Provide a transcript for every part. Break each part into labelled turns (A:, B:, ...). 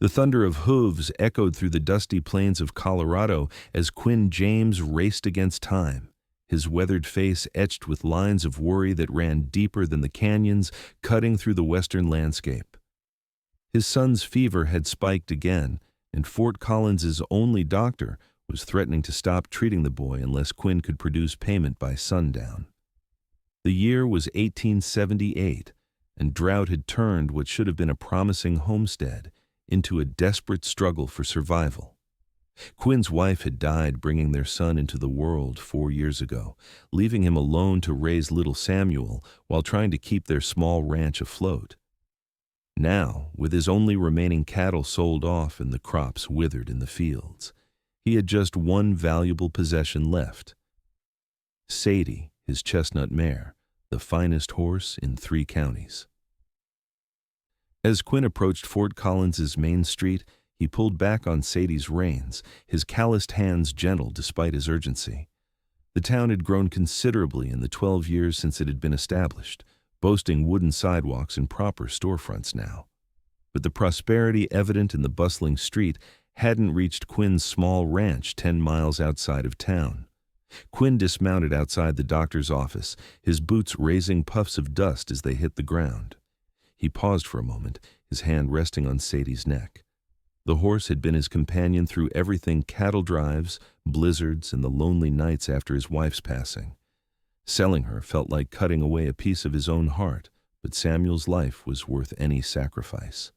A: The thunder of hooves echoed through the dusty plains of Colorado as Quinn James raced against time, his weathered face etched with lines of worry that ran deeper than the canyons cutting through the western landscape. His son's fever had spiked again, and Fort Collins's only doctor was threatening to stop treating the boy unless Quinn could produce payment by sundown. The year was 1878, and drought had turned what should have been a promising homestead into a desperate struggle for survival. Quinn's wife had died bringing their son into the world 4 years ago, leaving him alone to raise little Samuel while trying to keep their small ranch afloat. Now, with his only remaining cattle sold off and the crops withered in the fields, he had just one valuable possession left: Sadie, his chestnut mare, the finest horse in 3 counties. As Quinn approached Fort Collins's main street, he pulled back on Sadie's reins, his calloused hands gentle despite his urgency. The town had grown considerably in the 12 years since it had been established, boasting wooden sidewalks and proper storefronts now. But the prosperity evident in the bustling street hadn't reached Quinn's small ranch 10 miles outside of town. Quinn dismounted outside the doctor's office, his boots raising puffs of dust as they hit the ground. He paused for a moment, his hand resting on Sadie's neck. The horse had been his companion through everything: cattle drives, blizzards, and the lonely nights after his wife's passing. Selling her felt like cutting away a piece of his own heart, but Samuel's life was worth any sacrifice.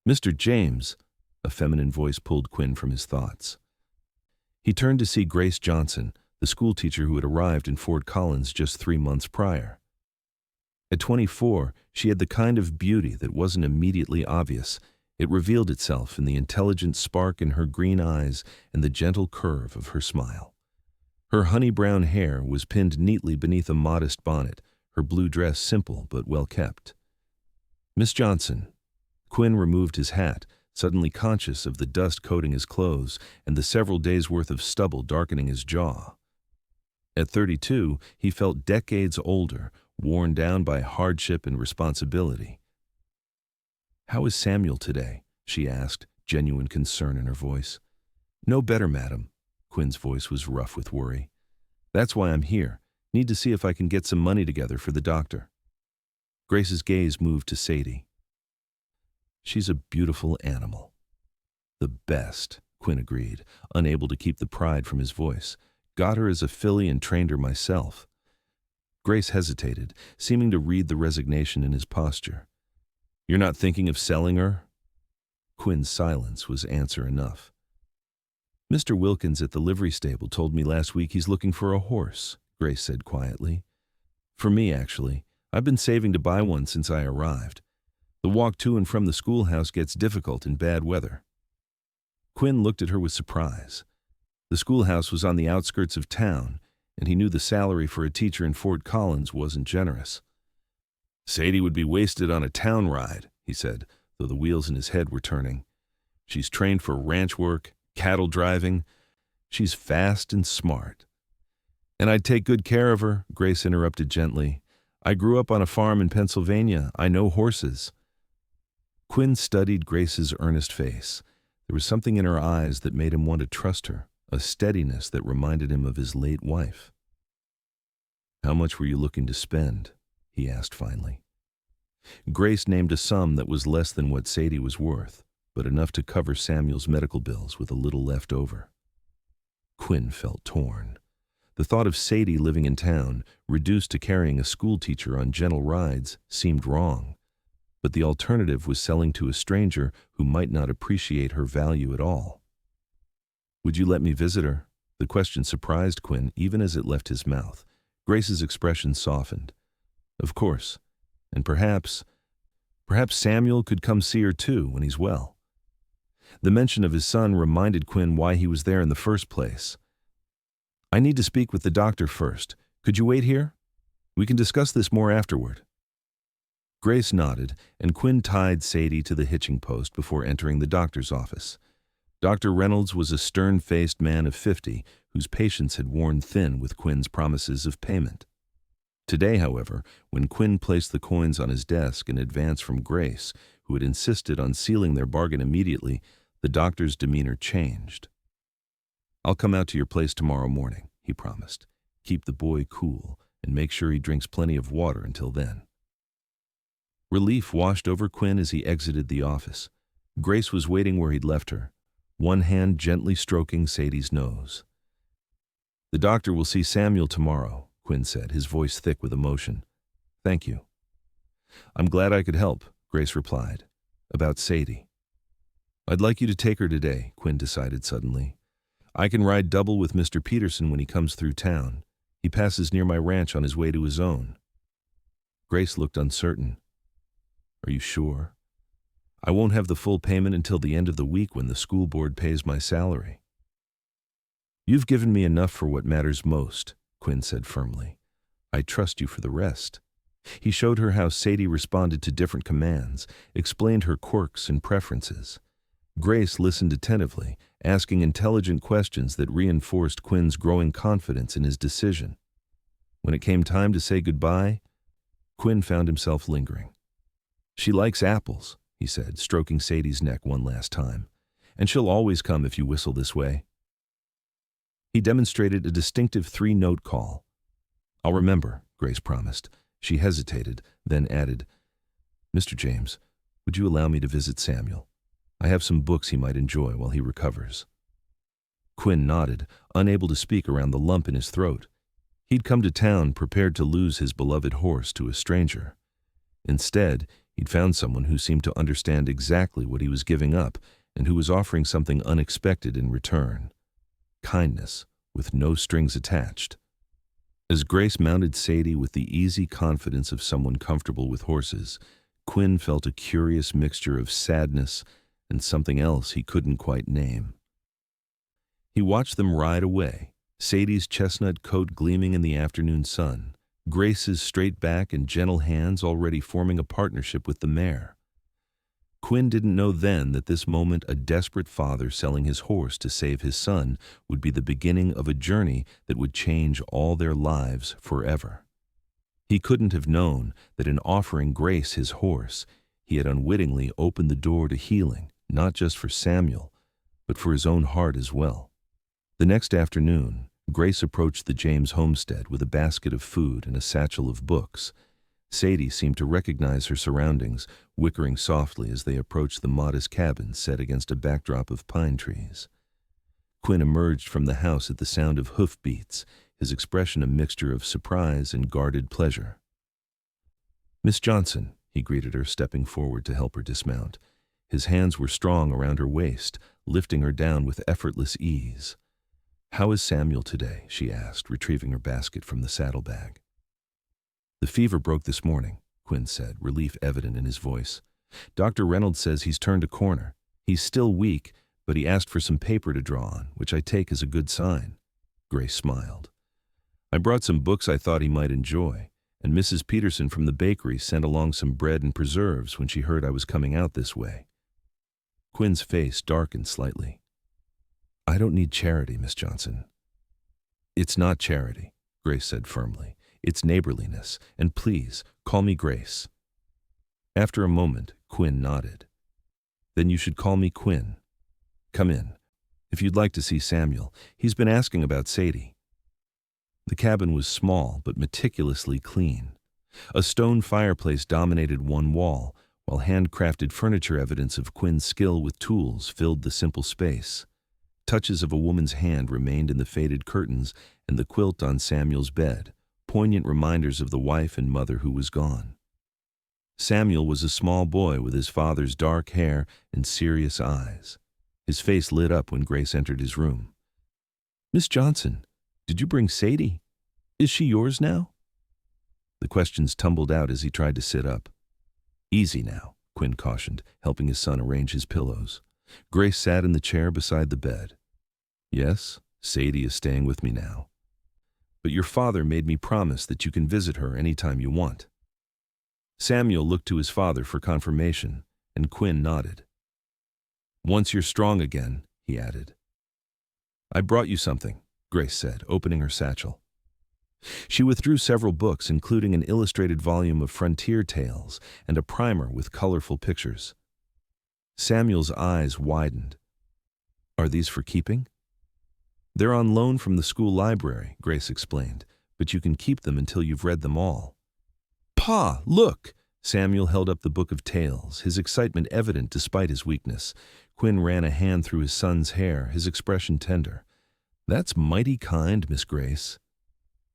A: "Mr. James," a feminine voice pulled Quinn from his thoughts. He turned to see Grace Johnson, the schoolteacher who had arrived in Fort Collins just 3 months prior. At 24, she had the kind of beauty that wasn't immediately obvious. It revealed itself in the intelligent spark in her green eyes and the gentle curve of her smile. Her honey-brown hair was pinned neatly beneath a modest bonnet, her blue dress simple but well-kept. "Miss Johnson." Quinn removed his hat, suddenly conscious of the dust coating his clothes and the several days' worth of stubble darkening his jaw. At 32, he felt decades older, worn down by hardship and responsibility. "How is Samuel today?" she asked, genuine concern in her voice. "No better, madam." Quinn's voice was rough with worry. "That's why I'm here. Need to see if I can get some money together for the doctor." Grace's gaze moved to Sadie. "She's a beautiful animal." "The best," Quinn agreed, unable to keep the pride from his voice. "Got her as a filly and trained her myself." Grace hesitated, seeming to read the resignation in his posture. "You're not thinking of selling her?" Quinn's silence was answer enough. "Mr. Wilkins at the livery stable told me last week he's looking for a horse," Grace said quietly. "For me, actually. I've been saving to buy one since I arrived. The walk to and from the schoolhouse gets difficult in bad weather." Quinn looked at her with surprise. The schoolhouse was on the outskirts of town, and he knew the salary for a teacher in Fort Collins wasn't generous. "Sadie would be wasted on a town ride," he said, though the wheels in his head were turning. "She's trained for ranch work, cattle driving. She's fast and smart." "And I'd take good care of her," Grace interrupted gently. "I grew up on a farm in Pennsylvania. I know horses." Quinn studied Grace's earnest face. There was something in her eyes that made him want to trust her, a steadiness that reminded him of his late wife. "How much were you looking to spend?" he asked finally. Grace named a sum that was less than what Sadie was worth, but enough to cover Samuel's medical bills with a little left over. Quinn felt torn. The thought of Sadie living in town, reduced to carrying a schoolteacher on gentle rides, seemed wrong. But the alternative was selling to a stranger who might not appreciate her value at all. "Would you let me visit her?" The question surprised Quinn even as it left his mouth. Grace's expression softened. "Of course. And perhaps Samuel could come see her too when he's well." The mention of his son reminded Quinn why he was there in the first place. "I need to speak with the doctor first. Could you wait here? We can discuss this more afterward." Grace nodded, and Quinn tied Sadie to the hitching post before entering the doctor's office. Dr. Reynolds was a stern-faced man of 50 whose patience had worn thin with Quinn's promises of payment. Today, however, when Quinn placed the coins on his desk in advance from Grace, who had insisted on sealing their bargain immediately, the doctor's demeanor changed. "I'll come out to your place tomorrow morning," he promised. "Keep the boy cool and make sure he drinks plenty of water until then." Relief washed over Quinn as he exited the office. Grace was waiting where he'd left her, one hand gently stroking Sadie's nose. "The doctor will see Samuel tomorrow," Quinn said, his voice thick with emotion. "Thank you." "I'm glad I could help," Grace replied. "About Sadie." "I'd like you to take her today," Quinn decided suddenly. "I can ride double with Mr. Peterson when he comes through town. He passes near my ranch on his way to his own." Grace looked uncertain. "Are you sure? I won't have the full payment until the end of the week when the school board pays my salary." "You've given me enough for what matters most," Quinn said firmly. "I trust you for the rest." He showed her how Sadie responded to different commands, explained her quirks and preferences. Grace listened attentively, asking intelligent questions that reinforced Quinn's growing confidence in his decision. When it came time to say goodbye, Quinn found himself lingering. "She likes apples," he said, stroking Sadie's neck one last time. "And she'll always come if you whistle this way." He demonstrated a distinctive 3-note call. "I'll remember," Grace promised. She hesitated, then added, "Mr. James, would you allow me to visit Samuel? I have some books he might enjoy while he recovers." Quinn nodded, unable to speak around the lump in his throat. He'd come to town prepared to lose his beloved horse to a stranger. Instead, he'd found someone who seemed to understand exactly what he was giving up and who was offering something unexpected in return. Kindness, with no strings attached. As Grace mounted Sadie with the easy confidence of someone comfortable with horses, Quinn felt a curious mixture of sadness and something else he couldn't quite name. He watched them ride away, Sadie's chestnut coat gleaming in the afternoon sun, Grace's straight back and gentle hands already forming a partnership with the mare. Quinn didn't know then that this moment a desperate father selling his horse to save his son would be the beginning of a journey that would change all their lives forever. He couldn't have known that in offering Grace his horse, he had unwittingly opened the door to healing, not just for Samuel, but for his own heart as well. The next afternoon, Grace approached the James homestead with a basket of food and a satchel of books. Sadie seemed to recognize her surroundings, whickering softly as they approached the modest cabin set against a backdrop of pine trees. Quinn emerged from the house at the sound of hoofbeats, his expression a mixture of surprise and guarded pleasure. "Miss Johnson," he greeted her, stepping forward to help her dismount. His hands were strong around her waist, lifting her down with effortless ease. "How is Samuel today?" she asked, retrieving her basket from the saddlebag. "The fever broke this morning," Quinn said, relief evident in his voice. "Dr. Reynolds says he's turned a corner. He's still weak, but he asked for some paper to draw on, which I take as a good sign." Grace smiled. "I brought some books I thought he might enjoy, and Mrs. Peterson from the bakery sent along some bread and preserves when she heard I was coming out this way." Quinn's face darkened slightly. "I don't need charity, Miss Johnson." "It's not charity," Grace said firmly. "It's neighborliness, and please, call me Grace." After a moment, Quinn nodded. "Then you should call me Quinn. Come in. If you'd like to see Samuel, he's been asking about Sadie." The cabin was small but meticulously clean. A stone fireplace dominated one wall, while handcrafted furniture evidence of Quinn's skill with tools filled the simple space. Touches of a woman's hand remained in the faded curtains and the quilt on Samuel's bed, poignant reminders of the wife and mother who was gone. Samuel was a small boy with his father's dark hair and serious eyes. His face lit up when Grace entered his room. "Miss Johnson, did you bring Sadie? Is she yours now?" The questions tumbled out as he tried to sit up. "Easy now," Quinn cautioned, helping his son arrange his pillows. Grace sat in the chair beside the bed. "Yes, Sadie is staying with me now. But your father made me promise that you can visit her any time you want." Samuel looked to his father for confirmation, and Quinn nodded. "Once you're strong again," he added. "I brought you something," Grace said, opening her satchel. She withdrew several books, including an illustrated volume of frontier tales and a primer with colorful pictures. Samuel's eyes widened. "Are these for keeping?" "They're on loan from the school library," Grace explained, "but you can keep them until you've read them all." "Pa, look!" Samuel held up the book of tales, his excitement evident despite his weakness. Quinn ran a hand through his son's hair, his expression tender. "That's mighty kind, Miss Grace."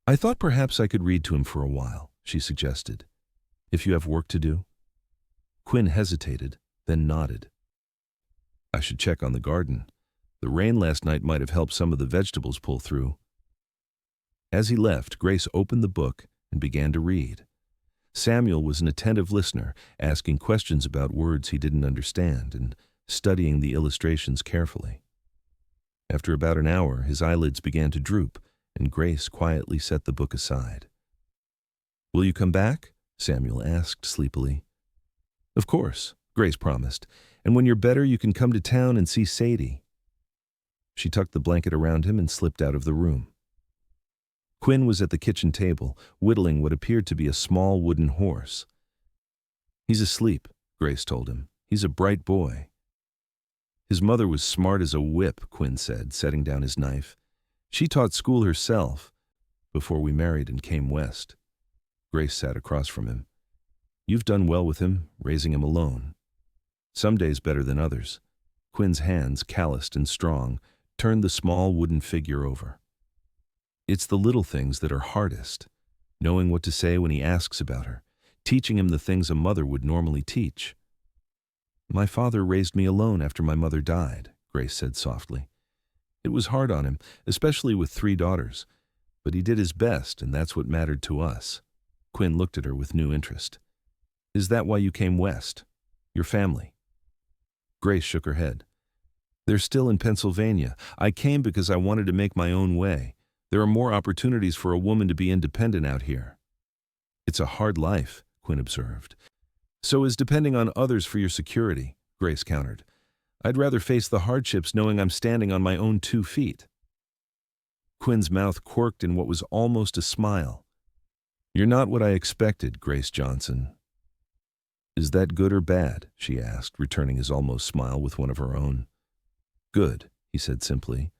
A: "I thought perhaps I could read to him for a while," she suggested. "If you have work to do?" Quinn hesitated, then nodded. "I should check on the garden. The rain last night might have helped some of the vegetables pull through." As he left, Grace opened the book and began to read. Samuel was an attentive listener, asking questions about words he didn't understand and studying the illustrations carefully. After about an hour, his eyelids began to droop, and Grace quietly set the book aside. "Will you come back?" Samuel asked sleepily. "Of course," Grace promised, "and when you're better you can come to town and see Sadie." She tucked the blanket around him and slipped out of the room. Quinn was at the kitchen table, whittling what appeared to be a small wooden horse. "He's asleep," Grace told him. "He's a bright boy." "His mother was smart as a whip," Quinn said, setting down his knife. "She taught school herself before we married and came west." Grace sat across from him. "You've done well with him, raising him alone. Some days better than others." Quinn's hands, calloused and strong, turned the small wooden figure over. "It's the little things that are hardest. Knowing what to say when he asks about her, teaching him the things a mother would normally teach." "My father raised me alone after my mother died," Grace said softly. "It was hard on him, especially with 3 daughters, but he did his best, and that's what mattered to us." Quinn looked at her with new interest. "Is that why you came west? Your family?" Grace shook her head. "They're still in Pennsylvania. I came because I wanted to make my own way. There are more opportunities for a woman to be independent out here." "It's a hard life," Quinn observed. "So is depending on others for your security," Grace countered. "I'd rather face the hardships knowing I'm standing on my own 2 feet. Quinn's mouth quirked in what was almost a smile. "You're not what I expected, Grace Johnson." "Is that good or bad?" she asked, returning his almost smile with one of her own. "Good," he said simply.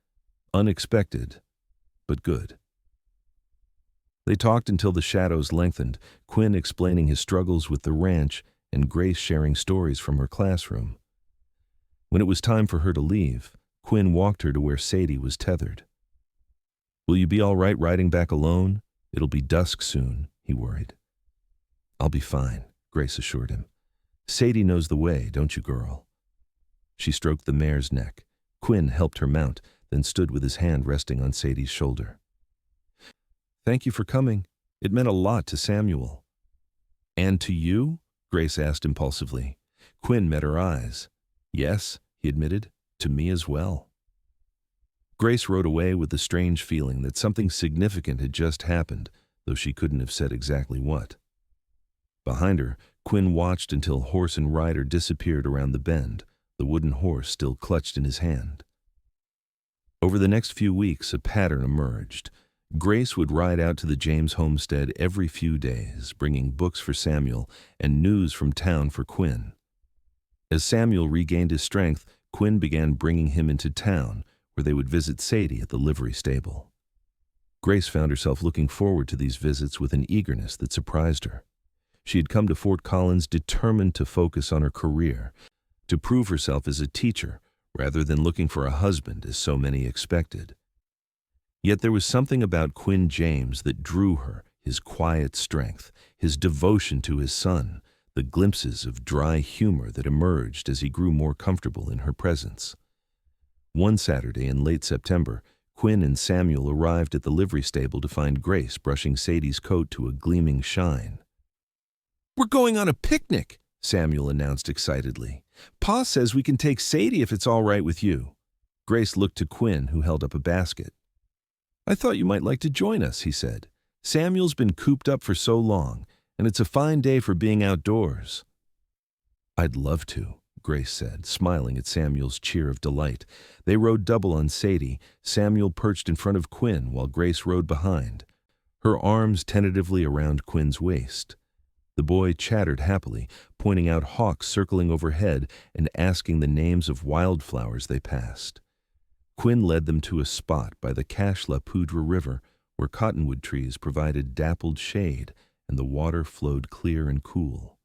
A: "Unexpected, but good." They talked until the shadows lengthened, Quinn explaining his struggles with the ranch and Grace sharing stories from her classroom. When it was time for her to leave, Quinn walked her to where Sadie was tethered. "Will you be all right riding back alone? It'll be dusk soon," he worried. "I'll be fine," Grace assured him. "Sadie knows the way, don't you, girl?" She stroked the mare's neck. Quinn helped her mount, then stood with his hand resting on Sadie's shoulder. "Thank you for coming. It meant a lot to Samuel." "And to you?" Grace asked impulsively. Quinn met her eyes. "Yes," he admitted, "to me as well." Grace rode away with the strange feeling that something significant had just happened, though she couldn't have said exactly what. Behind her, Quinn watched until horse and rider disappeared around the bend, the wooden horse still clutched in his hand. Over the next few weeks, a pattern emerged. Grace would ride out to the James homestead every few days, bringing books for Samuel and news from town for Quinn. As Samuel regained his strength, Quinn began bringing him into town, where they would visit Sadie at the livery stable. Grace found herself looking forward to these visits with an eagerness that surprised her. She had come to Fort Collins determined to focus on her career, to prove herself as a teacher, rather than looking for a husband, as so many expected. Yet there was something about Quinn James that drew her, his quiet strength, his devotion to his son, the glimpses of dry humor that emerged as he grew more comfortable in her presence. One Saturday in late September, Quinn and Samuel arrived at the livery stable to find Grace brushing Sadie's coat to a gleaming shine. "We're going on a picnic," Samuel announced excitedly. "Pa says we can take Sadie if it's all right with you." Grace looked to Quinn, who held up a basket. "I thought you might like to join us," he said. "Samuel's been cooped up for so long, and it's a fine day for being outdoors." "I'd love to," Grace said, smiling at Samuel's cheer of delight. They rode double on Sadie. Samuel perched in front of Quinn while Grace rode behind. her arms tentatively around Quinn's waist. The boy chattered happily, pointing out hawks circling overhead and asking the names of wildflowers they passed. Quinn led them to a spot by the Cache la Poudre River where cottonwood trees provided dappled shade and the water flowed clear and cool.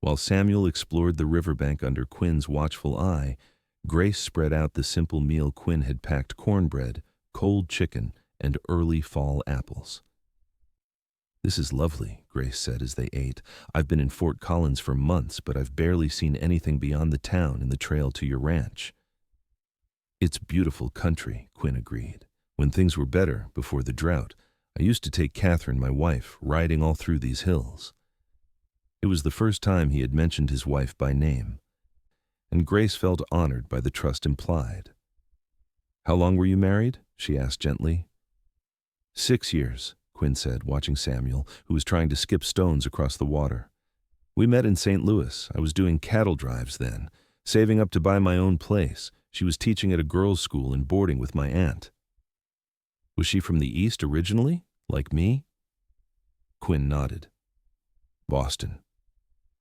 A: While Samuel explored the riverbank under Quinn's watchful eye, Grace spread out the simple meal Quinn had packed: cornbread, cold chicken, and early fall apples. "This is lovely," Grace said as they ate. "I've been in Fort Collins for months, but I've barely seen anything beyond the town and the trail to your ranch." "It's beautiful country," Quinn agreed. "When things were better, before the drought, I used to take Catherine, my wife, riding all through these hills." It was the first time he had mentioned his wife by name, and Grace felt honored by the trust implied. "How long were you married?" she asked gently. 6 years, Quinn said, watching Samuel, who was trying to skip stones across the water. "We met in St. Louis. I was doing cattle drives then, saving up to buy my own place. She was teaching at a girls' school and boarding with my aunt." "Was she from the East originally, like me?" Quinn nodded. "Boston.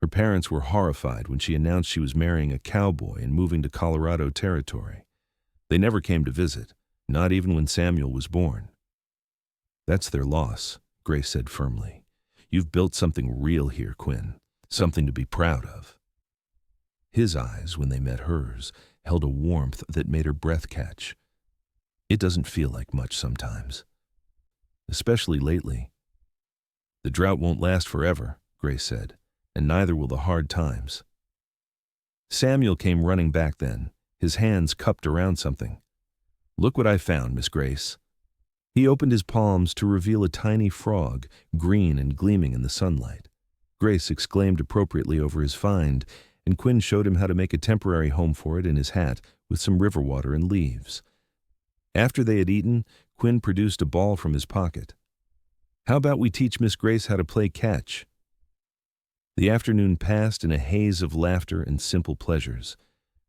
A: Her parents were horrified when she announced she was marrying a cowboy and moving to Colorado Territory. They never came to visit, not even when Samuel was born." "That's their loss," Grace said firmly. "You've built something real here, Quinn, something to be proud of." His eyes, when they met hers, held a warmth that made her breath catch. "It doesn't feel like much sometimes, especially lately." "The drought won't last forever," Grace said, "and neither will the hard times." Samuel came running back then, his hands cupped around something. "Look what I found, Miss Grace." He opened his palms to reveal a tiny frog, green and gleaming in the sunlight. Grace exclaimed appropriately over his find, and Quinn showed him how to make a temporary home for it in his hat with some river water and leaves. After they had eaten, Quinn produced a ball from his pocket. "How about we teach Miss Grace how to play catch?" The afternoon passed in a haze of laughter and simple pleasures.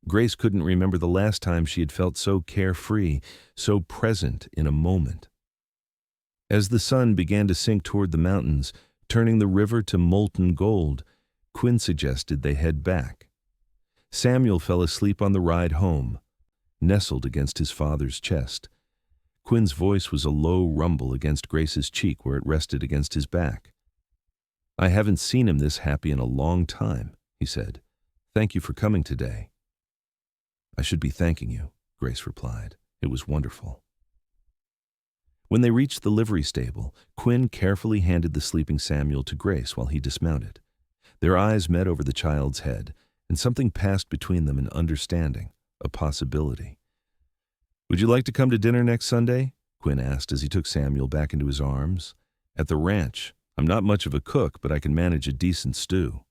A: Grace couldn't remember the last time she had felt so carefree, so present in a moment. As the sun began to sink toward the mountains, turning the river to molten gold, Quinn suggested they head back. Samuel fell asleep on the ride home, nestled against his father's chest. Quinn's voice was a low rumble against Grace's cheek where it rested against his back. "I haven't seen him this happy in a long time," he said. "Thank you for coming today." "I should be thanking you," Grace replied. "It was wonderful." When they reached the livery stable, Quinn carefully handed the sleeping Samuel to Grace while he dismounted. Their eyes met over the child's head, and something passed between them, an understanding, a possibility. "Would you like to come to dinner next Sunday?" Quinn asked as he took Samuel back into his arms. "At the ranch. I'm not much of a cook, but I can manage a decent stew."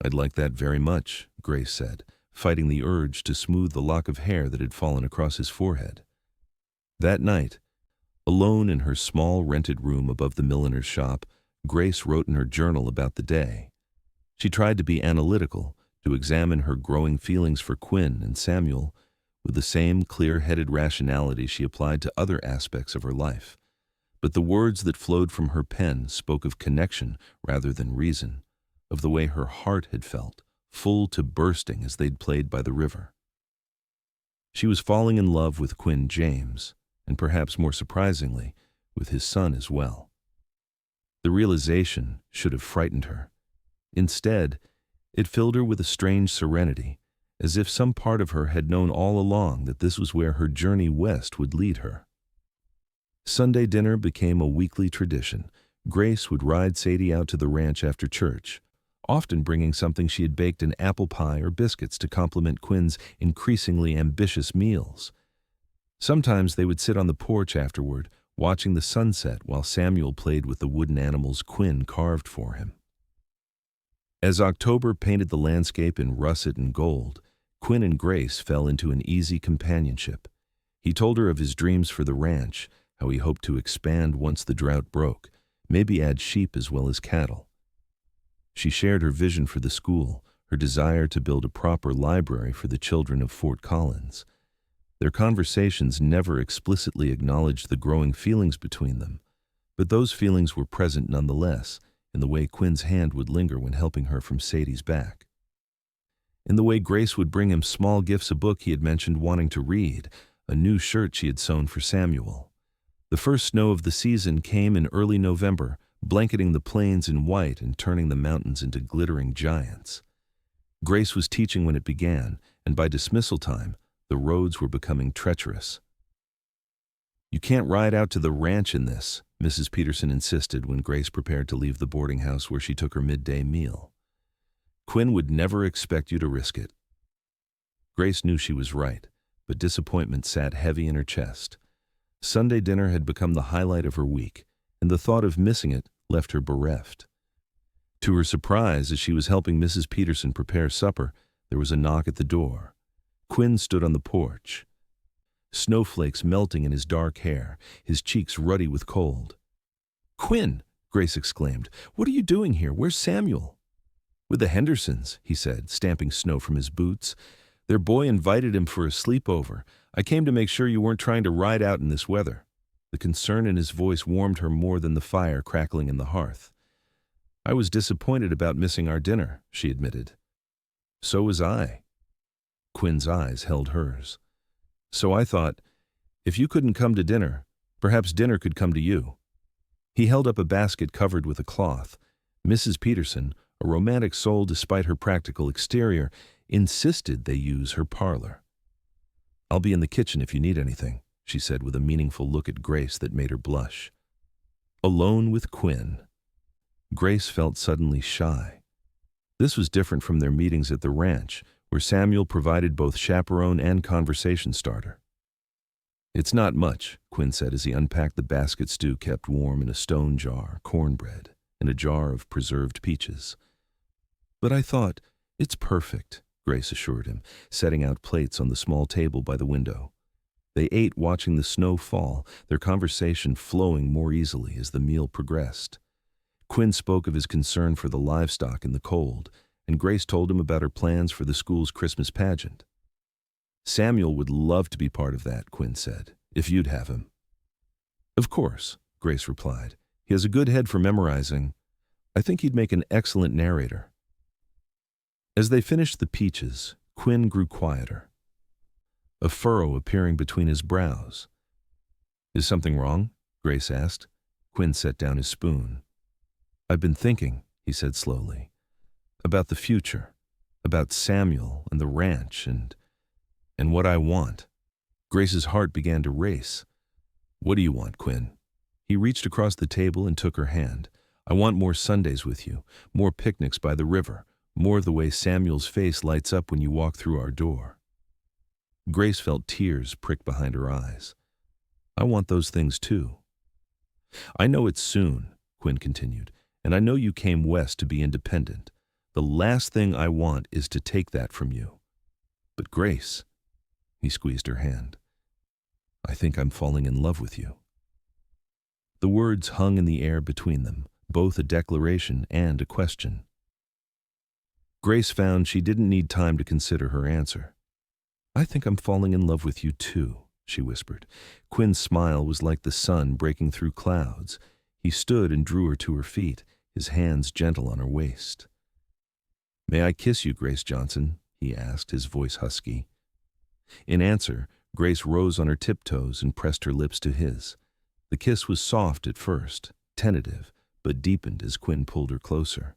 A: "I'd like that very much," Grace said, fighting the urge to smooth the lock of hair that had fallen across his forehead. That night, alone in her small rented room above the milliner's shop, Grace wrote in her journal about the day. She tried to be analytical, to examine her growing feelings for Quinn and Samuel with the same clear-headed rationality she applied to other aspects of her life. But the words that flowed from her pen spoke of connection rather than reason, of the way her heart had felt, full to bursting as they'd played by the river. She was falling in love with Quinn James, and perhaps more surprisingly, with his son as well. The realization should have frightened her. Instead, it filled her with a strange serenity, as if some part of her had known all along that this was where her journey west would lead her. Sunday dinner became a weekly tradition. Grace would ride Sadie out to the ranch after church, often bringing something she had baked in apple pie or biscuits to complement Quinn's increasingly ambitious meals. Sometimes they would sit on the porch afterward, watching the sunset while Samuel played with the wooden animals Quinn carved for him. As October painted the landscape in russet and gold, Quinn and Grace fell into an easy companionship. He told her of his dreams for the ranch, how he hoped to expand once the drought broke, maybe add sheep as well as cattle. She shared her vision for the school, her desire to build a proper library for the children of Fort Collins. Their conversations never explicitly acknowledged the growing feelings between them, But those feelings were present nonetheless, in the way Quinn's hand would linger when helping her from Sadie's back. In the way Grace would bring him small gifts, a book he had mentioned wanting to read, a new shirt she had sewn for Samuel. The first snow of the season came in early November, blanketing the plains in white and turning the mountains into glittering giants. Grace was teaching when it began, and by dismissal time, the roads were becoming treacherous. "You can't ride out to the ranch in this," Mrs. Peterson insisted when Grace prepared to leave the boarding house where she took her midday meal. "Quinn would never expect you to risk it." Grace knew she was right, but disappointment sat heavy in her chest. Sunday dinner had become the highlight of her week, and the thought of missing it left her bereft. To her surprise, as she was helping Mrs. Peterson prepare supper, there was a knock at the door. Quinn stood on the porch, snowflakes melting in his dark hair, his cheeks ruddy with cold. "Quinn!" Grace exclaimed. "What are you doing here? Where's Samuel?" "With the Hendersons," he said, stamping snow from his boots. "Their boy invited him for a sleepover. I came to make sure you weren't trying to ride out in this weather." The concern in his voice warmed her more than the fire crackling in the hearth. "I was disappointed about missing our dinner," she admitted. "So was I." Quinn's eyes held hers. "So I thought, if you couldn't come to dinner, perhaps dinner could come to you." He held up a basket covered with a cloth. Mrs. Peterson, a romantic soul despite her practical exterior, insisted they use her parlor. "I'll be in the kitchen if you need anything," she said with a meaningful look at Grace that made her blush. Alone with Quinn. Grace felt suddenly shy. This was different from their meetings at the ranch, where Samuel provided both chaperone and conversation starter. "It's not much," Quinn said as he unpacked the basket stew kept warm in a stone jar, cornbread, and a jar of preserved peaches. "But I thought, it's perfect," Grace assured him, setting out plates on the small table by the window. They ate watching the snow fall, their conversation flowing more easily as the meal progressed. Quinn spoke of his concern for the livestock in the cold, and Grace told him about her plans for the school's Christmas pageant. "Samuel would love to be part of that," Quinn said, "if you'd have him." "Of course," Grace replied. "He has a good head for memorizing. I think he'd make an excellent narrator." As they finished the peaches, Quinn grew quieter, a furrow appearing between his brows. "Is something wrong?" Grace asked. Quinn set down his spoon. "I've been thinking," he said slowly, "about the future, about Samuel and the ranch and what I want." Grace's heart began to race. "What do you want, Quinn?" He reached across the table and took her hand. "I want more Sundays with you, more picnics by the river, more of the way Samuel's face lights up when you walk through our door." Grace felt tears prick behind her eyes. "I want those things too." "I know it's soon," Quinn continued, "and I know you came west to be independent. The last thing I want is to take that from you. But Grace," he squeezed her hand, "I think I'm falling in love with you." The words hung in the air between them, both a declaration and a question. Grace found she didn't need time to consider her answer. "I think I'm falling in love with you too," she whispered. Quinn's smile was like the sun breaking through clouds. He stood and drew her to her feet, his hands gentle on her waist. "May I kiss you, Grace Johnson?" he asked, his voice husky. In answer, Grace rose on her tiptoes and pressed her lips to his. The kiss was soft at first, tentative, but deepened as Quinn pulled her closer.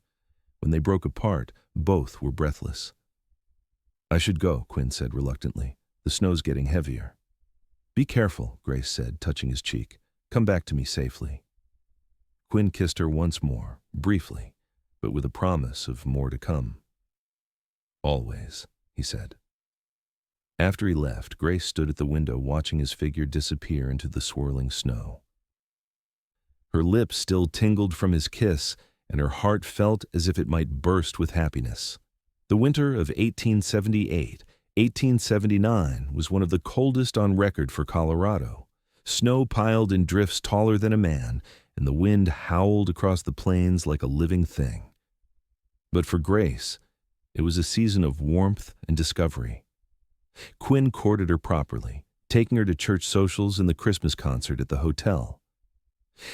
A: When they broke apart, both were breathless. "I should go," Quinn said reluctantly. "The snow's getting heavier." "Be careful," Grace said, touching his cheek. "Come back to me safely." Quinn kissed her once more, briefly, but with a promise of more to come. "Always," he said. After he left, Grace stood at the window watching his figure disappear into the swirling snow. Her lips still tingled from his kiss, and her heart felt as if it might burst with happiness. The winter of 1878-1879 was one of the coldest on record for Colorado. Snow piled in drifts taller than a man, and the wind howled across the plains like a living thing. But for Grace, it was a season of warmth and discovery. Quinn courted her properly, taking her to church socials and the Christmas concert at the hotel.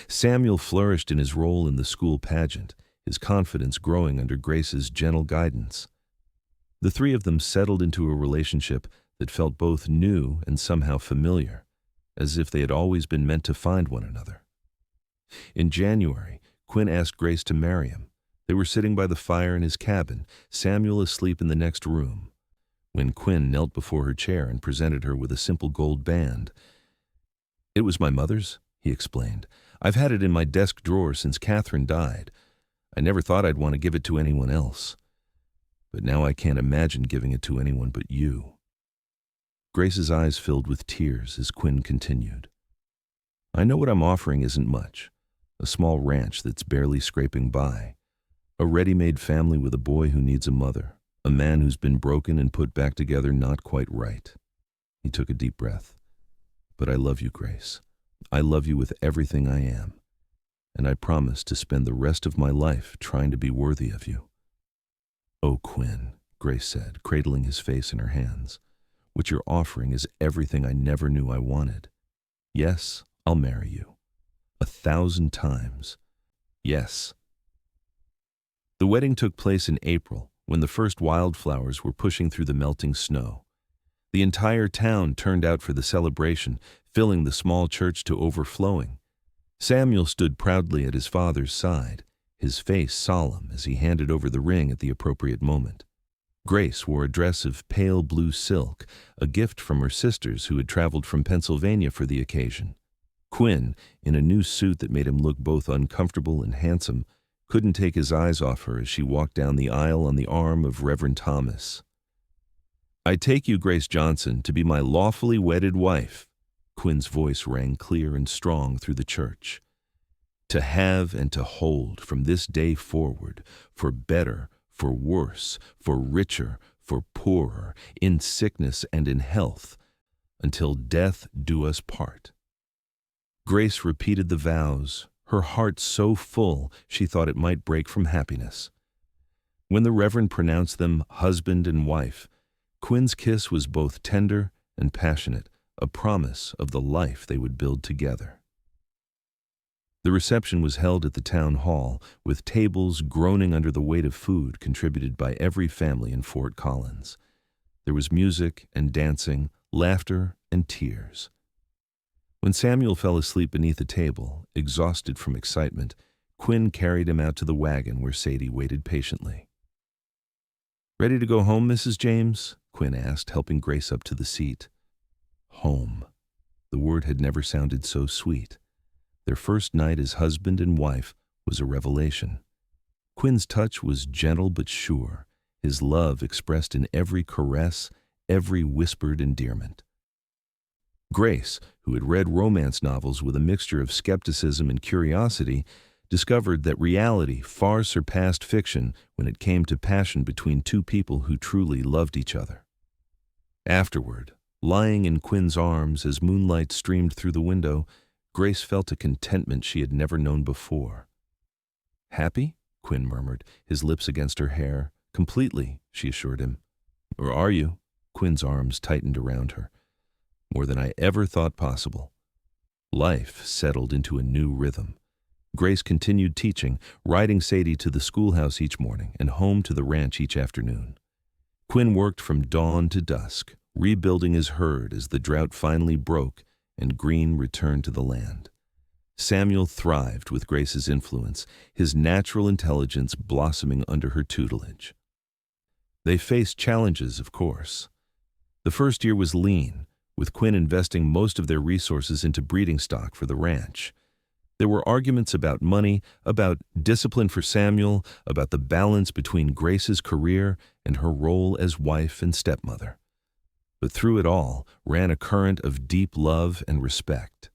A: Samuel flourished in his role in the school pageant, his confidence growing under Grace's gentle guidance. The three of them settled into a relationship that felt both new and somehow familiar, as if they had always been meant to find one another. In January, Quinn asked Grace to marry him. They were sitting by the fire in his cabin, Samuel asleep in the next room, when Quinn knelt before her chair and presented her with a simple gold band. "It was my mother's," he explained. "I've had it in my desk drawer since Catherine died. I never thought I'd want to give it to anyone else. But now I can't imagine giving it to anyone but you." Grace's eyes filled with tears as Quinn continued. "I know what I'm offering isn't much. A small ranch that's barely scraping by. A ready-made family with a boy who needs a mother. A man who's been broken and put back together not quite right." He took a deep breath. "But I love you, Grace. I love you with everything I am. And I promise to spend the rest of my life trying to be worthy of you." "Oh, Quinn," Grace said, cradling his face in her hands. "What you're offering is everything I never knew I wanted. Yes, I'll marry you. 1,000 times. Yes." The wedding took place in April, when the first wildflowers were pushing through the melting snow. The entire town turned out for the celebration, filling the small church to overflowing. Samuel stood proudly at his father's side, his face solemn as he handed over the ring at the appropriate moment. Grace wore a dress of pale blue silk, a gift from her sisters who had traveled from Pennsylvania for the occasion. Quinn, in a new suit that made him look both uncomfortable and handsome, couldn't take his eyes off her as she walked down the aisle on the arm of Reverend Thomas. "I take you, Grace Johnson, to be my lawfully wedded wife." Quinn's voice rang clear and strong through the church. "To have and to hold from this day forward, for better, for worse, for richer, for poorer, in sickness and in health, until death do us part." Grace repeated the vows, her heart so full she thought it might break from happiness. When the Reverend pronounced them husband and wife, Quinn's kiss was both tender and passionate, a promise of the life they would build together. The reception was held at the town hall, with tables groaning under the weight of food contributed by every family in Fort Collins. There was music and dancing, laughter and tears. When Samuel fell asleep beneath a table, exhausted from excitement, Quinn carried him out to the wagon where Sadie waited patiently. "Ready to go home, Mrs. James?" Quinn asked, helping Grace up to the seat. Home. The word had never sounded so sweet. Their first night as husband and wife was a revelation. Quinn's touch was gentle but sure, his love expressed in every caress, every whispered endearment. Grace, who had read romance novels with a mixture of skepticism and curiosity, discovered that reality far surpassed fiction when it came to passion between two people who truly loved each other. Afterward, lying in Quinn's arms as moonlight streamed through the window, Grace felt a contentment she had never known before. "Happy?" Quinn murmured, his lips against her hair. "Completely," she assured him. "Or are you?" Quinn's arms tightened around her. "More than I ever thought possible." Life settled into a new rhythm. Grace continued teaching, riding Sadie to the schoolhouse each morning and home to the ranch each afternoon. Quinn worked from dawn to dusk, rebuilding his herd as the drought finally broke and green returned to the land. Samuel thrived with Grace's influence, his natural intelligence blossoming under her tutelage. They faced challenges, of course. The first year was lean, with Quinn investing most of their resources into breeding stock for the ranch. There were arguments about money, about discipline for Samuel, about the balance between Grace's career and her role as wife and stepmother. But through it all ran a current of deep love and respect.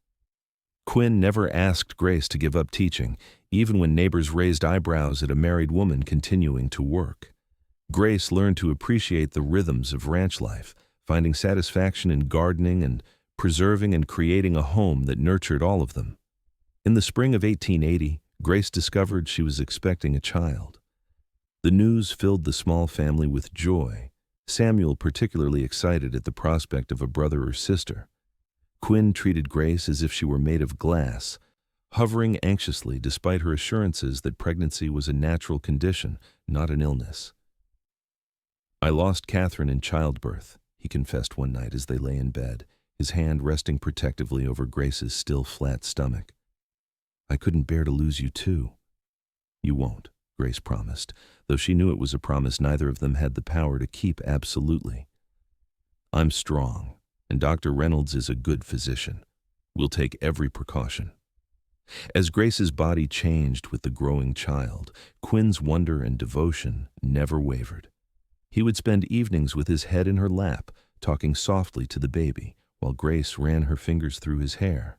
A: Quinn never asked Grace to give up teaching, even when neighbors raised eyebrows at a married woman continuing to work. Grace learned to appreciate the rhythms of ranch life, finding satisfaction in gardening and preserving and creating a home that nurtured all of them. In the spring of 1880, Grace discovered she was expecting a child. The news filled the small family with joy, Samuel particularly excited at the prospect of a brother or sister. Quinn treated Grace as if she were made of glass, hovering anxiously despite her assurances that pregnancy was a natural condition, not an illness. "I lost Catherine in childbirth," he confessed one night as they lay in bed, his hand resting protectively over Grace's still flat stomach. "I couldn't bear to lose you too." "You won't," Grace promised, though she knew it was a promise neither of them had the power to keep absolutely. "I'm strong, and Dr. Reynolds is a good physician. We'll take every precaution." As Grace's body changed with the growing child, Quinn's wonder and devotion never wavered. He would spend evenings with his head in her lap, talking softly to the baby, while Grace ran her fingers through his hair.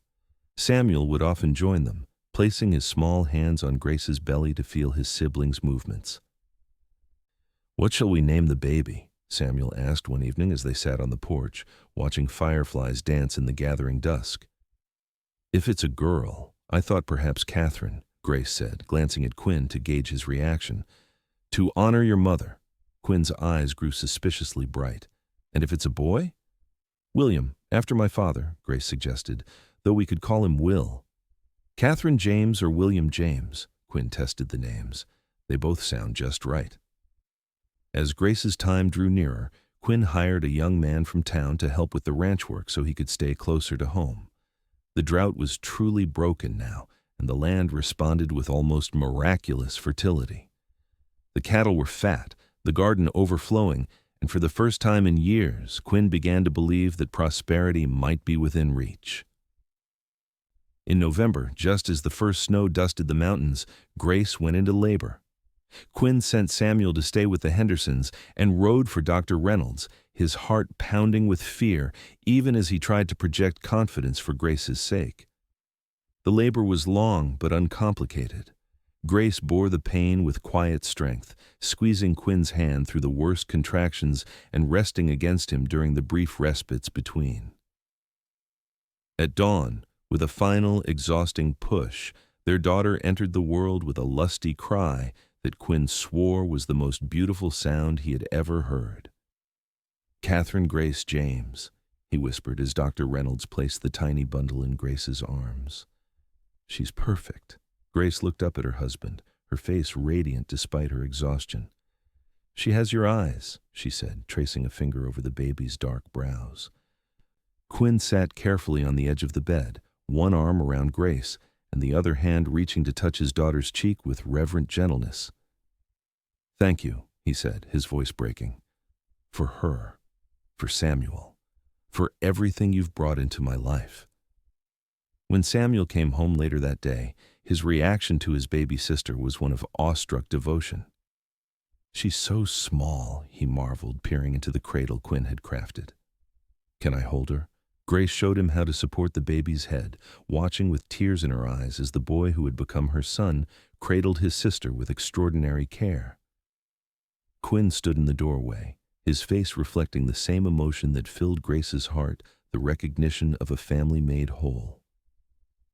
A: Samuel would often join them, placing his small hands on Grace's belly to feel his siblings' movements. "What shall we name the baby?" Samuel asked one evening as they sat on the porch, watching fireflies dance in the gathering dusk. "If it's a girl, I thought perhaps Catherine," Grace said, glancing at Quinn to gauge his reaction. "To honor your mother." Quinn's eyes grew suspiciously bright. "And if it's a boy?" "William, after my father," Grace suggested, "though we could call him Will." "Catherine James or William James?" Quinn tested the names. "They both sound just right." As Grace's time drew nearer, Quinn hired a young man from town to help with the ranch work so he could stay closer to home. The drought was truly broken now, and the land responded with almost miraculous fertility. The cattle were fat, the garden overflowing, and for the first time in years, Quinn began to believe that prosperity might be within reach. In November, just as the first snow dusted the mountains, Grace went into labor. Quinn sent Samuel to stay with the Hendersons and rode for Dr. Reynolds, his heart pounding with fear, even as he tried to project confidence for Grace's sake. The labor was long but uncomplicated. Grace bore the pain with quiet strength, squeezing Quinn's hand through the worst contractions and resting against him during the brief respites between. At dawn, with a final, exhausting push, their daughter entered the world with a lusty cry that Quinn swore was the most beautiful sound he had ever heard. "Catherine Grace James," he whispered as Dr. Reynolds placed the tiny bundle in Grace's arms. "She's perfect." Grace looked up at her husband, her face radiant despite her exhaustion. "She has your eyes," she said, tracing a finger over the baby's dark brows. Quinn sat carefully on the edge of the bed, one arm around Grace, and the other hand reaching to touch his daughter's cheek with reverent gentleness. "Thank you," he said, his voice breaking. "For her, for Samuel, for everything you've brought into my life." When Samuel came home later that day, his reaction to his baby sister was one of awestruck devotion. "She's so small," he marveled, peering into the cradle Quinn had crafted. "Can I hold her?" Grace showed him how to support the baby's head, watching with tears in her eyes as the boy who had become her son cradled his sister with extraordinary care. Quinn stood in the doorway, his face reflecting the same emotion that filled Grace's heart, the recognition of a family made whole.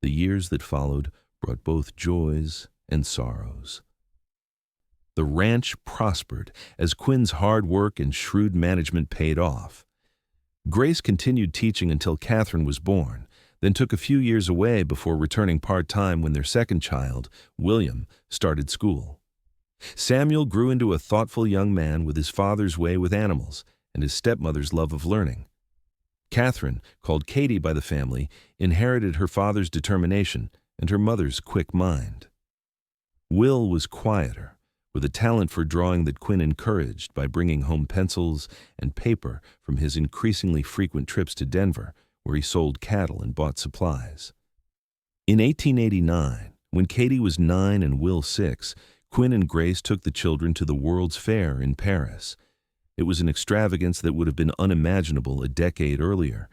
A: The years that followed brought both joys and sorrows. The ranch prospered as Quinn's hard work and shrewd management paid off. Grace continued teaching until Catherine was born, then took a few years away before returning part-time when their second child, William, started school. Samuel grew into a thoughtful young man with his father's way with animals and his stepmother's love of learning. Catherine, called Katie by the family, inherited her father's determination and her mother's quick mind. Will was quieter, with a talent for drawing that Quinn encouraged by bringing home pencils and paper from his increasingly frequent trips to Denver, where he sold cattle and bought supplies. In 1889, when Katie was 9 and Will 6, Quinn and Grace took the children to the World's Fair in Paris. It was an extravagance that would have been unimaginable a decade earlier,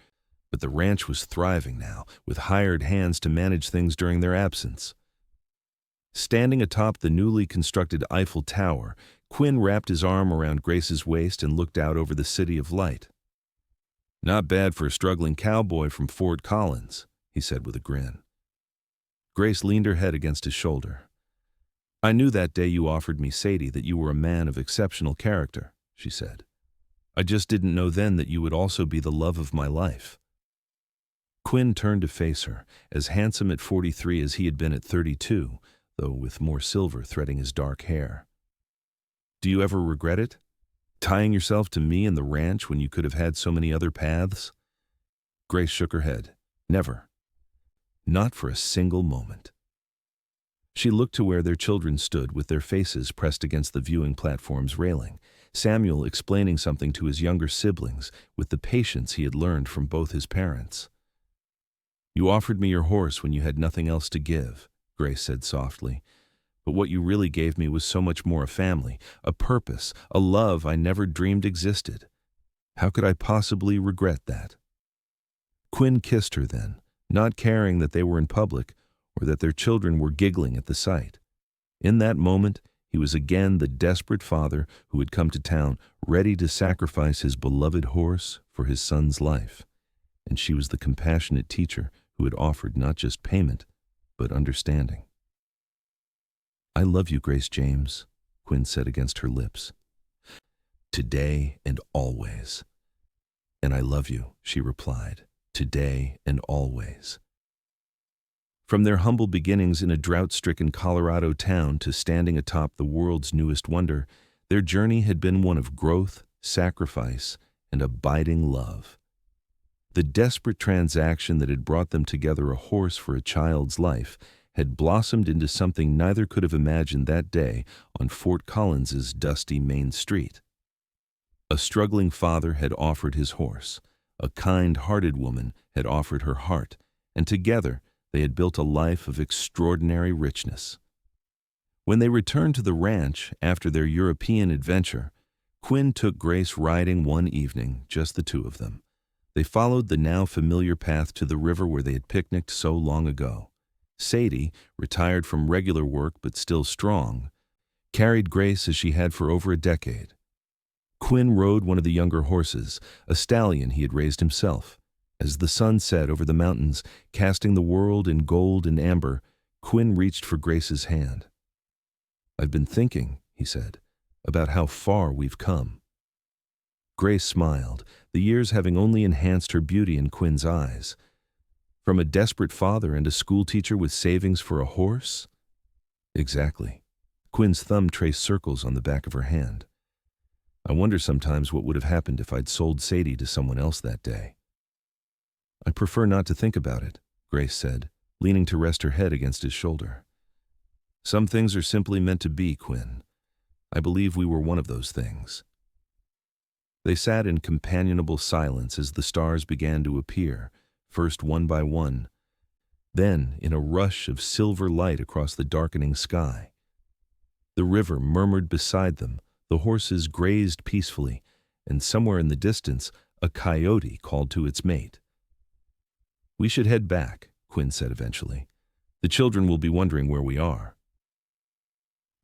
A: but the ranch was thriving now, with hired hands to manage things during their absence. Standing atop the newly constructed Eiffel Tower, Quinn wrapped his arm around Grace's waist and looked out over the city of light. "Not bad for a struggling cowboy from Fort Collins," he said with a grin. Grace leaned her head against his shoulder. "I knew that day you offered me Sadie that you were a man of exceptional character," she said. "I just didn't know then that you would also be the love of my life." Quinn turned to face her, as handsome at 43 as he had been at 32, though with more silver threading his dark hair. "Do you ever regret it? Tying yourself to me and the ranch when you could have had so many other paths?" Grace shook her head. "Never. Not for a single moment." She looked to where their children stood with their faces pressed against the viewing platform's railing, Samuel explaining something to his younger siblings with the patience he had learned from both his parents. "You offered me your horse when you had nothing else to give," Grace said softly. "But what you really gave me was so much more: a family, a purpose, a love I never dreamed existed. How could I possibly regret that?" Quinn kissed her then, not caring that they were in public or that their children were giggling at the sight. In that moment, he was again the desperate father who had come to town, ready to sacrifice his beloved horse for his son's life. And she was the compassionate teacher who had offered not just payment, but understanding. "I love you, Grace James," Quinn said against her lips. "Today and always." "And I love you," she replied, "today and always." From their humble beginnings in a drought-stricken Colorado town to standing atop the world's newest wonder, their journey had been one of growth, sacrifice, and abiding love. The desperate transaction that had brought them together, a horse for a child's life, had blossomed into something neither could have imagined that day on Fort Collins's dusty main street. A struggling father had offered his horse, a kind-hearted woman had offered her heart, and together they had built a life of extraordinary richness. When they returned to the ranch after their European adventure, Quinn took Grace riding one evening, just the two of them. They followed the now familiar path to the river where they had picnicked so long ago. Sadie, retired from regular work but still strong, carried Grace as she had for over a decade. Quinn rode one of the younger horses, a stallion he had raised himself. As the sun set over the mountains, casting the world in gold and amber, Quinn reached for Grace's hand. "I've been thinking," he said, "about how far we've come." Grace smiled, the years having only enhanced her beauty in Quinn's eyes. From a desperate father and a schoolteacher with savings for a horse? Exactly. Quinn's thumb traced circles on the back of her hand. "I wonder sometimes what would have happened if I'd sold Sadie to someone else that day." "I prefer not to think about it," Grace said, leaning to rest her head against his shoulder. "Some things are simply meant to be, Quinn. I believe we were one of those things." They sat in companionable silence as the stars began to appear, first one by one, then in a rush of silver light across the darkening sky. The river murmured beside them, the horses grazed peacefully, and somewhere in the distance, a coyote called to its mate. "We should head back," Quinn said eventually. "The children will be wondering where we are."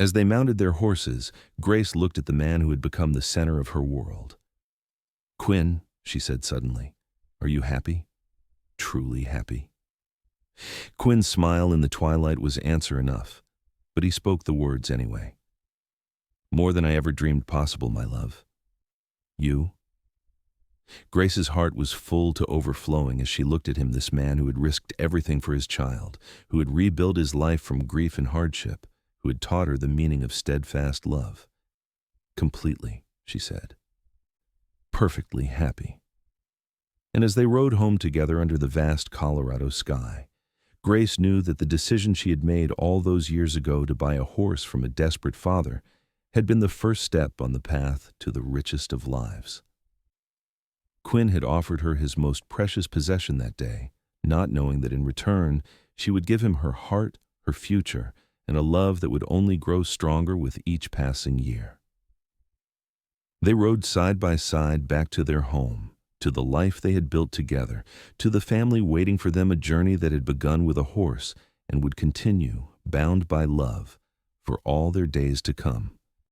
A: As they mounted their horses, Grace looked at the man who had become the center of her world. "Quinn," she said suddenly, "are you happy? Truly happy?" Quinn's smile in the twilight was answer enough, but he spoke the words anyway. "More than I ever dreamed possible, my love." "You?" Grace's heart was full to overflowing as she looked at him, this man who had risked everything for his child, who had rebuilt his life from grief and hardship, who had taught her the meaning of steadfast love. "Completely," she said. "Perfectly happy." And as they rode home together under the vast Colorado sky, Grace knew that the decision she had made all those years ago to buy a horse from a desperate father had been the first step on the path to the richest of lives. Quinn had offered her his most precious possession that day, not knowing that in return she would give him her heart, her future, and a love that would only grow stronger with each passing year. They rode side by side back to their home, to the life they had built together, to the family waiting for them, a journey that had begun with a horse and would continue, bound by love, for all their days to come.